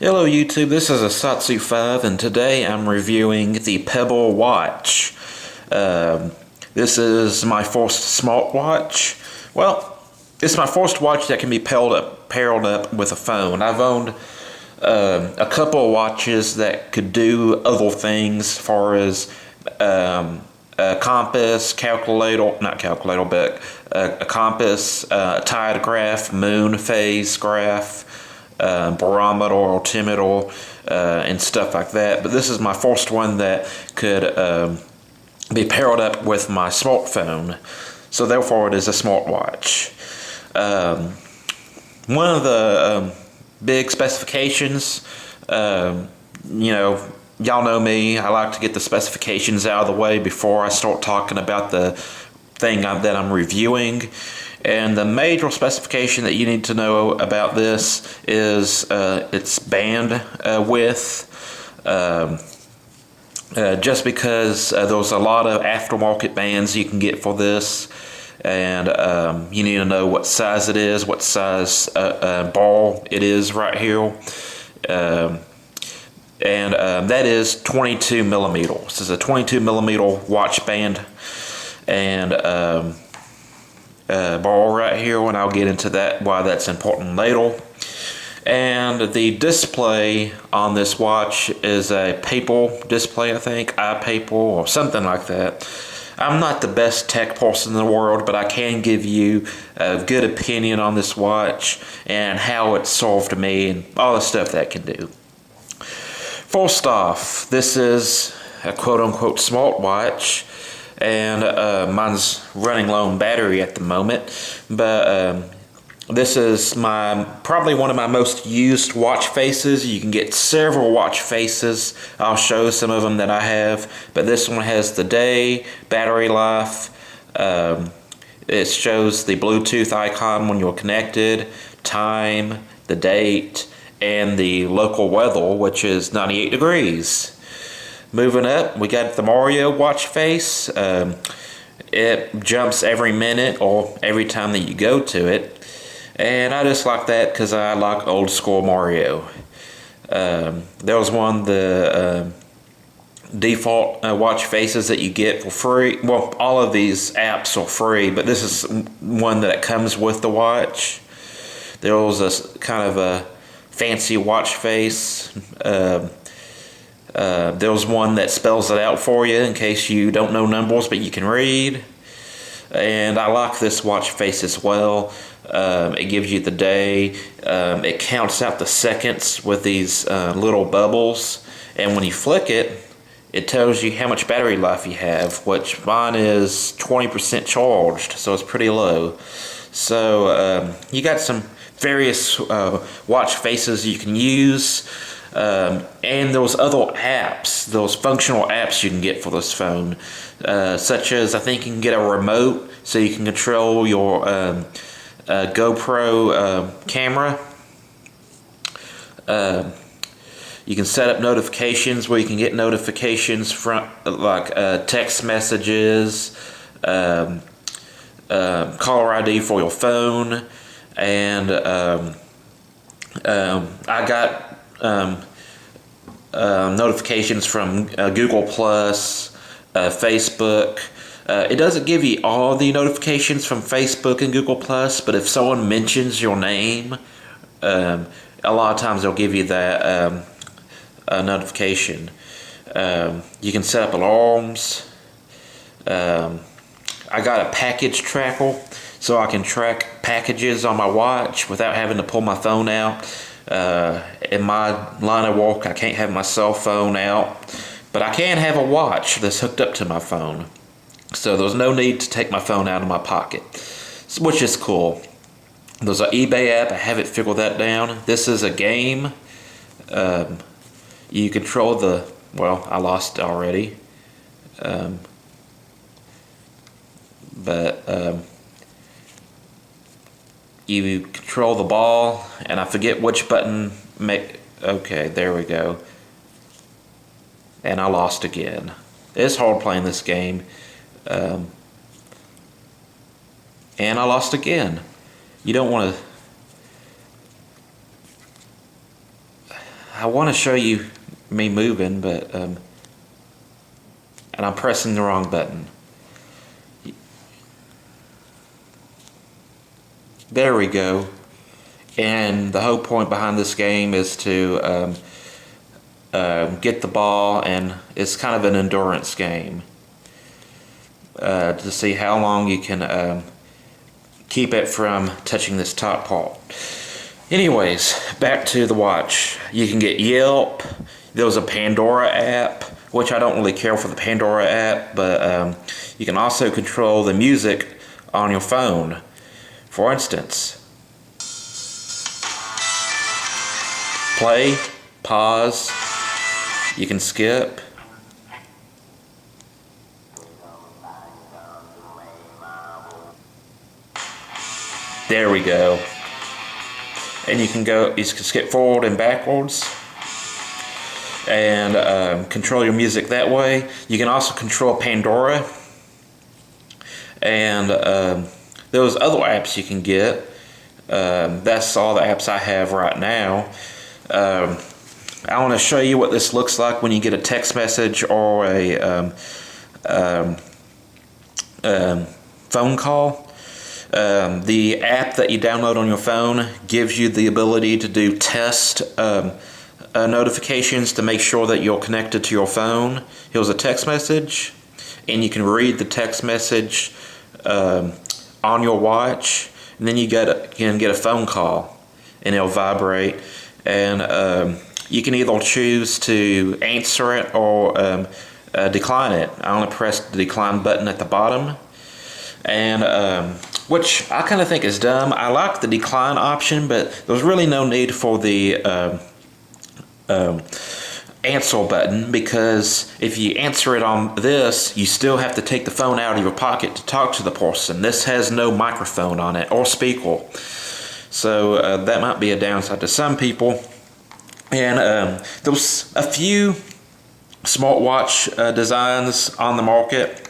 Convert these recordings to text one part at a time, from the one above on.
Hello YouTube, this is a Satsu 5 and today I'm reviewing the Pebble watch. This is my first smartwatch. Well, it's my first watch that can be paired up with a phone. I've owned a couple of watches that could do other things as far as a compass, a compass, tide graph, moon phase graph, barometer, altimeter, and stuff like that. But this is my first one that could be paired up with my smartphone. So therefore it is a smartwatch. One of the big specifications, y'all know me, I like to get the specifications out of the way before I start talking about the thing that I'm reviewing. And the major specification that you need to know about this is its band width. Just because there's a lot of aftermarket bands you can get for this, and you need to know what size it is, what size ball it is right here. That is 22 millimeters. This is a 22 millimeter watch band and ball right here, and I'll get into that, why that's important later. And the display on this watch is a Pebble display, I think, iPaper or something like that. I'm not the best tech person in the world, but I can give you a good opinion on this watch and how it served me and all the stuff that it can do. First off, this is a quote-unquote smartwatch, and mine's running low on battery at the moment, but this is probably one of my most used watch faces. You can get several watch faces. I'll show some of them that I have, but this one has the day, battery life, it shows the Bluetooth icon when you're connected, time, the date, and the local weather, which is 98 degrees. Moving up, we got the Mario watch face. It jumps every minute or every time that you go to it. And I just like that because I like old school Mario. There was one of the default watch faces that you get for free. Well, all of these apps are free, but this is one that comes with the watch. There was a kind of a fancy watch face. There's one that spells it out for you in case you don't know numbers but you can read. And I like this watch face as well. It gives you the day. It counts out the seconds with these little bubbles. And when you flick it, it tells you how much battery life you have, which mine is 20% charged, so it's pretty low. So you got some various watch faces you can use. And those other apps, those functional apps you can get for this phone, such as I think you can get a remote so you can control your GoPro camera. You can set up notifications where you can get notifications from like text messages, caller ID for your phone, and I got notifications from Google Plus, Facebook. It doesn't give you all the notifications from Facebook and Google Plus, but if someone mentions your name, a lot of times they'll give you that notification. You can set up alarms. I got a package tracker, so I can track packages on my watch without having to pull my phone out. In my line of work, I can't have my cell phone out, but I can have a watch that's hooked up to my phone. So there's no need to take my phone out of my pocket, which is cool. There's an eBay app, I haven't figured that down. This is a game. You control well, I lost it already. You control the ball, and I forget which button okay, there we go. And I lost again. It's hard playing this game. And I lost again. You don't want to... I want to show you me moving, but and I'm pressing the wrong button. There we go. And the whole point behind this game is to get the ball, and it's kind of an endurance game to see how long you can keep it from touching this top part. Anyways, back to the watch. You can get Yelp. There was a Pandora app, which I don't really care for the Pandora app, but you can also control the music on your phone. For instance, play, pause, you can skip. There we go. And you can skip forward and backwards and control your music that way. You can also control Pandora, and those other apps you can get. That's all the apps I have right now. I want to show you what this looks like when you get a text message or a phone call. The app that you download on your phone gives you the ability to do test notifications to make sure that you're connected to your phone. Here's a text message, and you can read the text message on your watch, and then you can get a phone call, and it'll vibrate, and you can either choose to answer it or decline it. I only press the decline button at the bottom, and which I kind of think is dumb. I like the decline option, but there's really no need for the answer button, because if you answer it on this, you still have to take the phone out of your pocket to talk to the person. This has no microphone on it or speaker, so that might be a downside to some people. And there's a few smartwatch designs on the market.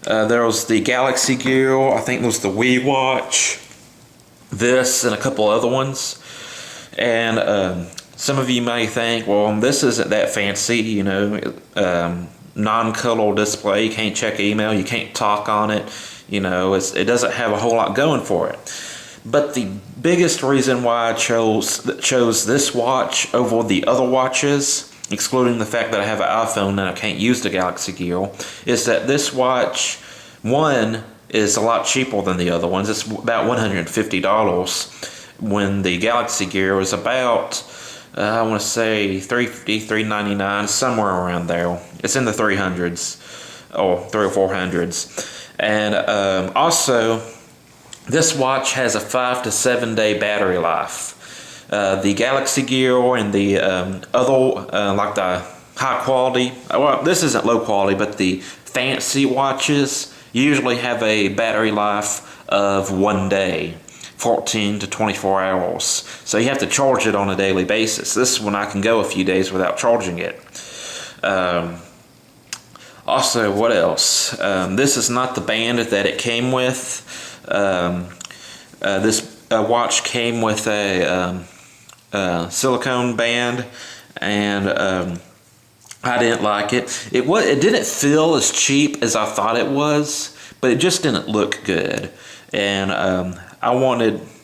There was the Galaxy Gear, I think there was the Wii Watch, this, and a couple other ones. And some of you may think, well, this isn't that fancy, you know, non-color display, you can't check email, you can't talk on it, you know, it doesn't have a whole lot going for it. But the biggest reason why I chose this watch over the other watches, excluding the fact that I have an iPhone and I can't use the Galaxy Gear, is that this watch, one, is a lot cheaper than the other ones. It's about $150 when the Galaxy Gear is about, I want to say $350, $399, somewhere around there. It's in the 300s or 300 or 400s. And also, this watch has a 5 to 7 day battery life. The Galaxy Gear and the other, like the high quality, well, this isn't low quality, but the fancy watches usually have a battery life of 1 day, 14 to 24 hours. So you have to charge it on a daily basis. This one I can go a few days without charging it. Also, what else? This is not the band that it came with. This watch came with a silicone band, and I didn't like it. It didn't feel as cheap as I thought it was, but it just didn't look good. And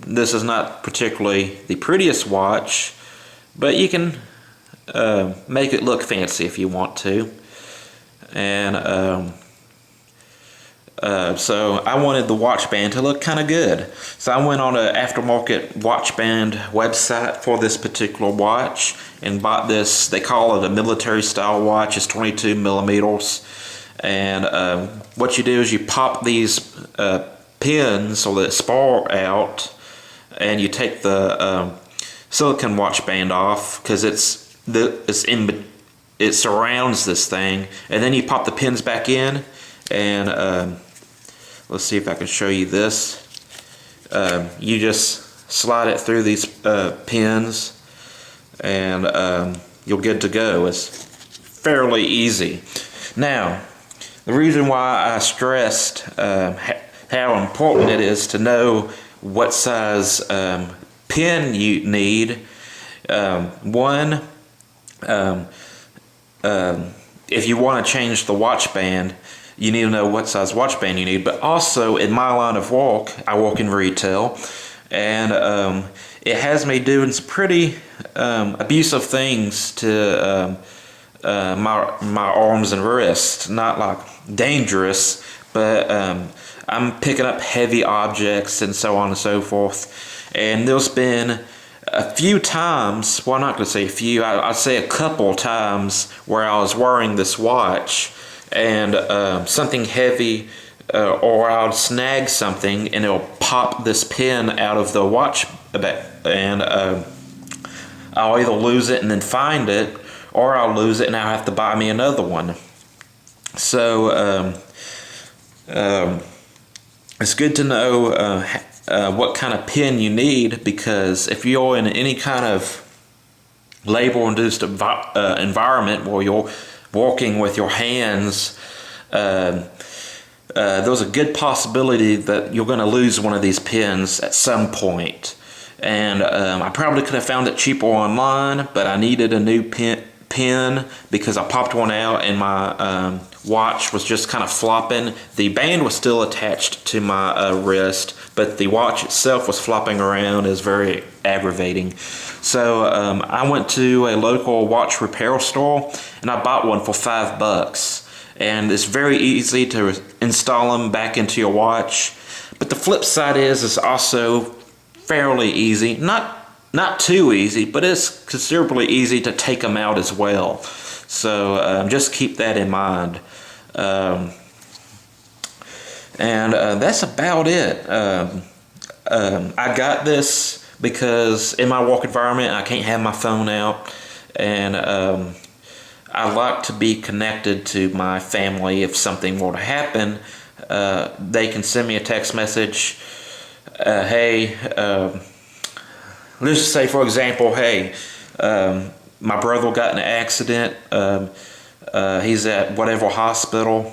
this is not particularly the prettiest watch, but you can make it look fancy if you want to. And so I wanted the watch band to look kind of good. So I went on an aftermarket watch band website for this particular watch and bought this. They call it a military style watch. It's 22 millimeters. And what you do is you pop these pins or the spar out, and you take the silicone watch band off, because it surrounds this thing, and then you pop the pins back in, and let's see if I can show you this. You just slide it through these pins, and you're good to go. It's fairly easy. Now, the reason why I stressed how important it is to know what size pin you need One, if you want to change the watch band, you need to know what size watch band you need. But also, in my line of work, I work in retail, and it has me doing some pretty abusive things to my arms and wrists. Not like dangerous, but I'm picking up heavy objects and so on and so forth. And there's been a few times, well, I'm not going to say a few, I'd say a couple times where I was wearing this watch and something heavy, or I'll snag something and it'll pop this pin out of the watch, and I'll either lose it and then find it, or I'll lose it and I'll have to buy me another one. So it's good to know what kind of pin you need, because if you're in any kind of labor-induced environment where you're working with your hands, there's a good possibility that you're going to lose one of these pins at some point. And I probably could have found it cheaper online, but I needed a new pin because I popped one out and my watch was just kind of flopping. The band was still attached to my wrist, but the watch itself was flopping around. It was very aggravating. So I went to a local watch repair store and I bought one for $5. And it's very easy to install them back into your watch. But the flip side is it's also fairly easy. Not too easy, but it's considerably easy to take them out as well. So just keep that in mind. And that's about it. I got this because in my work environment I can't have my phone out, and I like to be connected to my family. If something were to happen, they can send me a text message. Hey, let's just say, for example, hey, my brother got in an accident. He's at whatever hospital.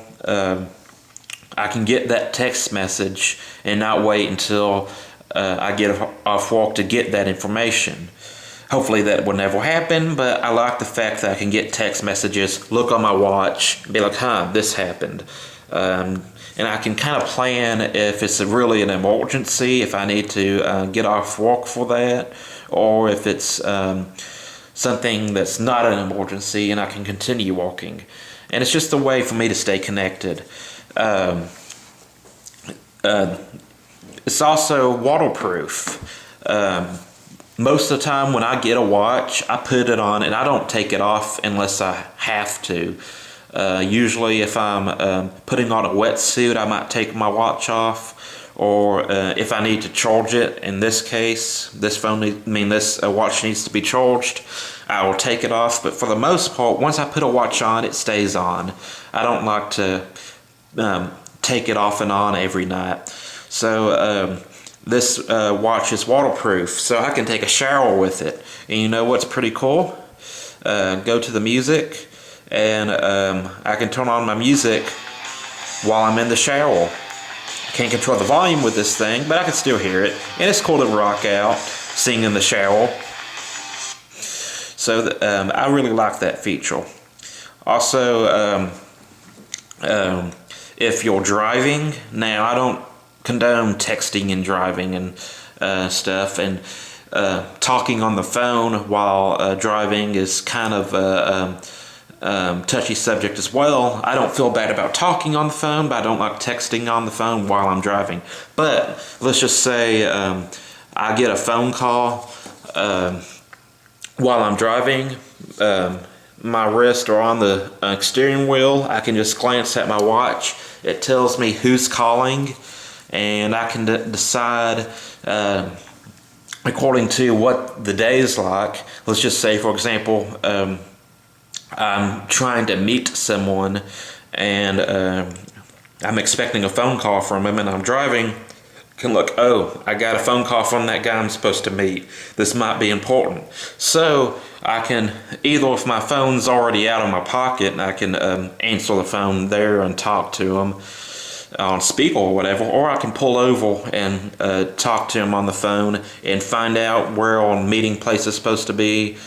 I can get that text message and not wait until I get off work to get that information. Hopefully that will never happen, but I like the fact that I can get text messages, look on my watch, be like, this happened. And I can kind of plan if it's really an emergency, if I need to get off work for that, or if it's something that's not an emergency and I can continue walking. And it's just a way for me to stay connected. It's also waterproof. Most of the time when I get a watch, I put it on and I don't take it off unless I have to. Usually if I'm putting on a wetsuit, I might take my watch off, or if I need to charge it. In this case, this watch needs to be charged, I will take it off. But for the most part, once I put a watch on, it stays on. I don't like to take it off and on every night. So this watch is waterproof, so I can take a shower with it. And you know what's pretty cool? Go to the music, and I can turn on my music while I'm in the shower. Can't control the volume with this thing, but I can still hear it. And it's cool to rock out, sing in the shower. So I really like that feature. Also, if you're driving, now I don't condone texting and driving and stuff, and talking on the phone while driving is kind of touchy subject as well. I don't feel bad about talking on the phone, but I don't like texting on the phone while I'm driving. But let's just say I get a phone call while I'm driving. My wrist or on the steering wheel, I can just glance at my watch. It tells me who's calling, and I can decide according to what the day is like. Let's just say, for example, I'm trying to meet someone and I'm expecting a phone call from him, and I'm driving. Can look, I got a phone call from that guy I'm supposed to meet. This might be important. So I can, either if my phone's already out of my pocket, I can answer the phone there and talk to him. on speaker or whatever, or I can pull over and talk to him on the phone and find out where our meeting place is supposed to be,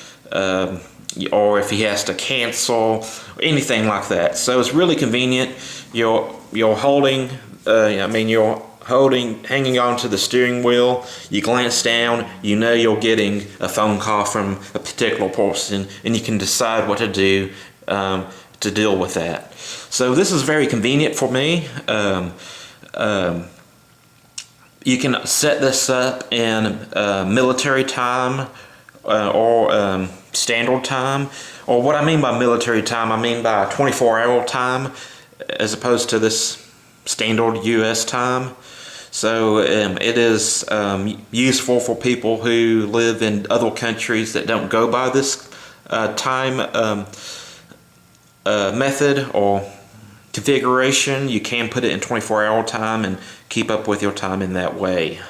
or if he has to cancel, anything like that. So it's really convenient. You're holding, hanging on to the steering wheel. You glance down, you know you're getting a phone call from a particular person, and you can decide what to do to deal with that. So this is very convenient for me. You can set this up in military time or standard time. Or what I mean by military time, I mean by 24-hour time as opposed to this standard US time. So it is useful for people who live in other countries that don't go by this time method or configuration. You can put it in 24-hour time and keep up with your time in that way.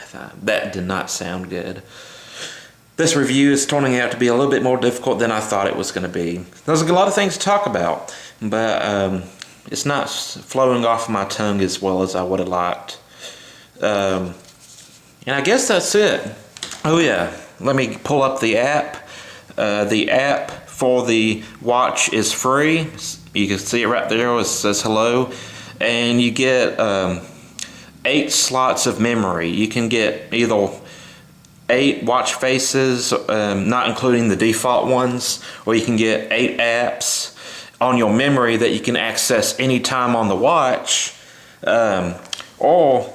That did not sound good. This review is turning out to be a little bit more difficult than I thought it was going to be. There's a lot of things to talk about, but it's not flowing off my tongue as well as I would have liked. And I guess that's it. Oh yeah, let me pull up the app. The app for the watch is free. You can see it right there. It says hello. And you get 8 slots of memory. You can get either 8 watch faces, not including the default ones, or you can get 8 apps on your memory that you can access anytime on the watch, or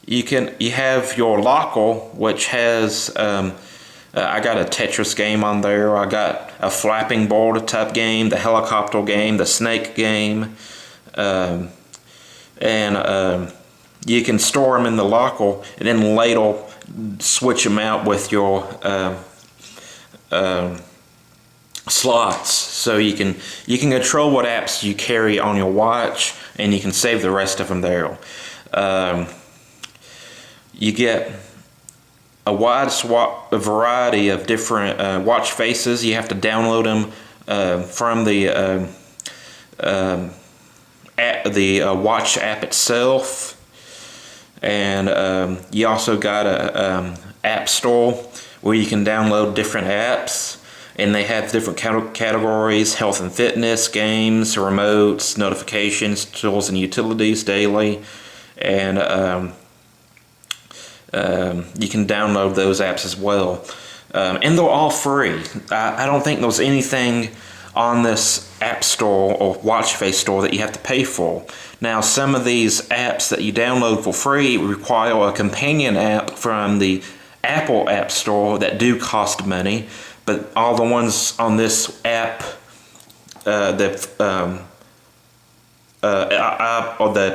you have your locker, which has I got a Tetris game on there. I got a flapping board type game, the helicopter game, the snake game, and you can store them in the locker and then later switch them out with your slots. So you can control what apps you carry on your watch, and you can save the rest of them there. You get a wide variety of different watch faces. You have to download them from the watch app itself. And you also got a app store where you can download different apps, and they have different categories: health and fitness, games, remotes, notifications, tools and utilities, daily, and you can download those apps as well. And they're all free. I don't think there's anything on this app store or watch face store that you have to pay for. Now, some of these apps that you download for free require a companion app from the Apple App Store that do cost money, but all the ones on this app, the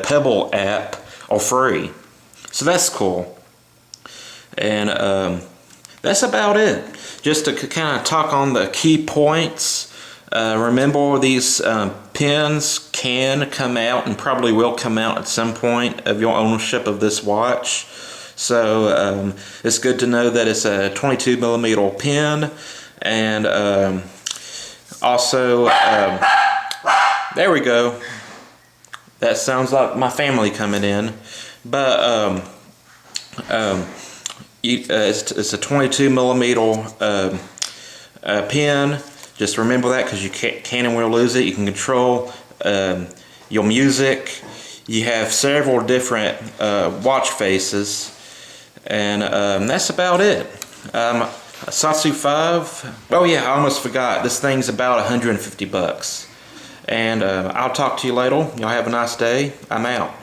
Pebble app, are free. So that's cool. And that's about it. Just to kind of talk on the key points. Remember, these pins can come out and probably will come out at some point of your ownership of this watch. So it's good to know that it's a 22mm pin. And also, there we go. That sounds like my family coming in. But it's a 22mm pin. Just remember that, because you can and will lose it. You can control your music. You have several different watch faces, and that's about it. Satsu 5. Oh yeah, I almost forgot. This thing's about $150. And I'll talk to you later. Y'all have a nice day. I'm out.